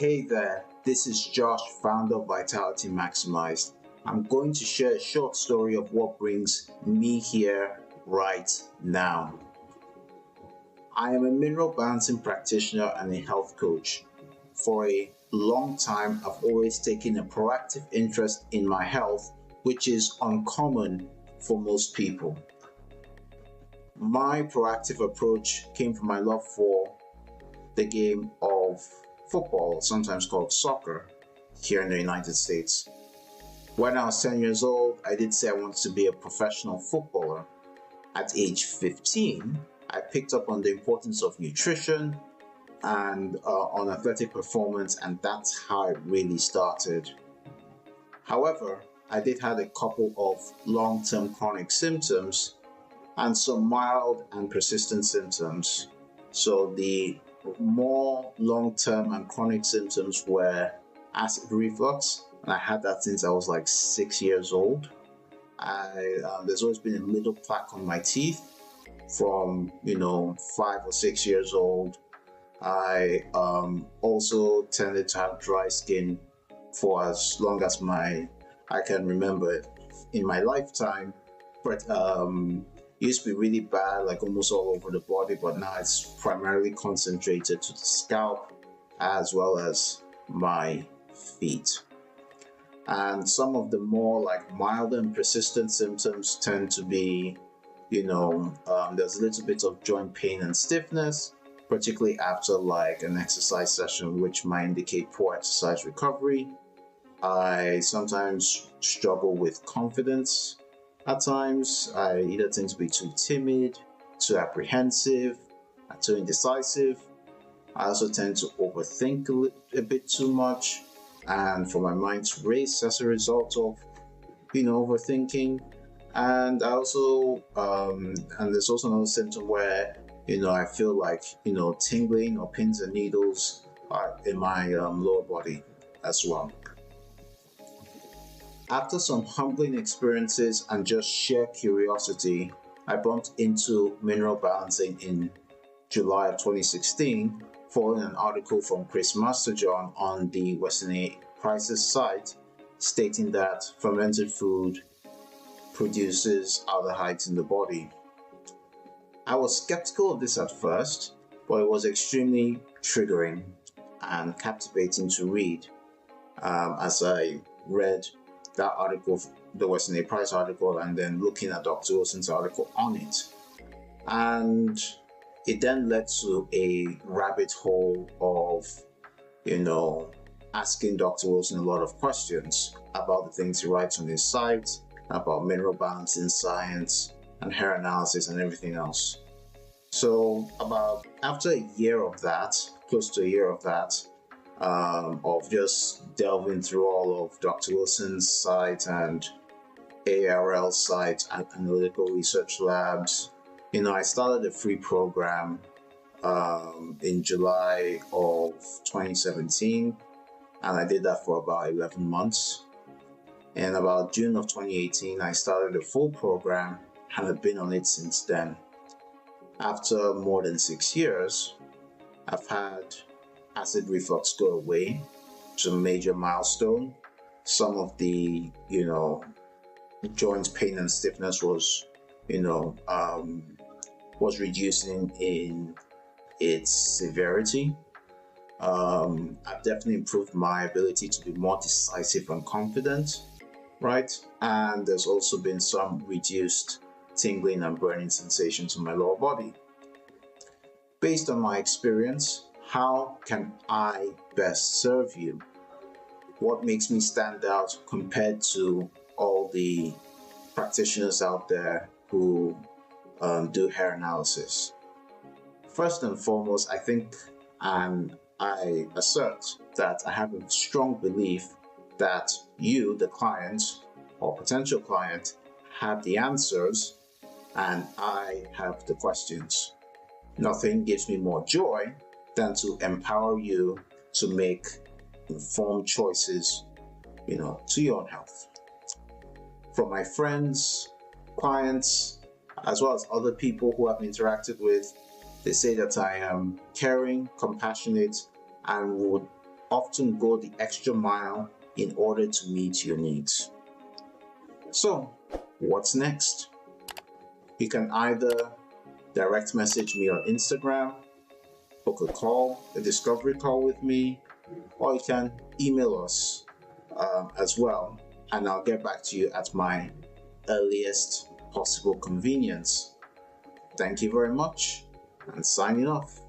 Hey there, this is Josh, founder of Vitality Maximized. I'm going to share a short story of what brings me here right now. I am a mineral balancing practitioner and a health coach. For a long time, I've always taken a proactive interest in my health, which is uncommon for most people. My proactive approach came from my love for the game of football, sometimes called soccer, here in the United States. When I was 10 years old, I did say I wanted to be a professional footballer. At age 15, I picked up on the importance of nutrition and on athletic performance, and that's how it really started. However, I did have a couple of long-term chronic symptoms and some mild and persistent symptoms. So the more long-term and chronic symptoms were acid reflux, and I had that since I was like 6 years old. There's always been a little plaque on my teeth from 5 or 6 years old. I also tended to have dry skin for as long as I can remember in my lifetime, but it used to be really bad, like almost all over the body, but now it's primarily concentrated to the scalp as well as my feet. And some of the more like mild and persistent symptoms tend to be, there's a little bit of joint pain and stiffness, particularly after like an exercise session, which might indicate poor exercise recovery. I sometimes struggle with confidence. At times, I either tend to be too timid, too apprehensive, too indecisive. I also tend to overthink a bit too much, and for my mind to race as a result of, overthinking. And I also, and there's also another symptom where, I feel like, tingling or pins and needles in my lower body as well. After some humbling experiences and just sheer curiosity, I bumped into mineral balancing in July of 2016, following an article from Chris Masterjohn on the Weston Price's site, stating that fermented food produces aldehydes in the body. I was skeptical of this at first, but it was extremely triggering and captivating to read as I read that article, the Weston Price article, and then looking at Dr. Wilson's article on it. And it then led to a rabbit hole of, asking Dr. Wilson a lot of questions about the things he writes on his site, about mineral balancing science and hair analysis and everything else. So after a year of that, close to a year of that, of just delving through all of Dr. Wilson's site and ARL site and Analytical Research Labs, I started a free program in July of 2017, and I did that for about 11 months. And about June of 2018, I started a full program and have been on it since then. After more than 6 years, I've had acid reflux go away. It's a major milestone. Some of the, joint pain and stiffness was reducing in its severity. I've definitely improved my ability to be more decisive and confident, right? And there's also been some reduced tingling and burning sensations in my lower body. Based on my experience, how can I best serve you? What makes me stand out compared to all the practitioners out there who do hair analysis? First and foremost, I think and I assert that I have a strong belief that you, the client or potential client, have the answers and I have the questions. Nothing gives me more joy than to empower you to make informed choices, to your own health. From my friends, clients, as well as other people who I've interacted with, they say that I am caring, compassionate, and would often go the extra mile in order to meet your needs. So, what's next? You can either direct message me on Instagram, book a call, a discovery call with me, or you can email us as well, and I'll get back to you at my earliest possible convenience. Thank you very much, and signing off.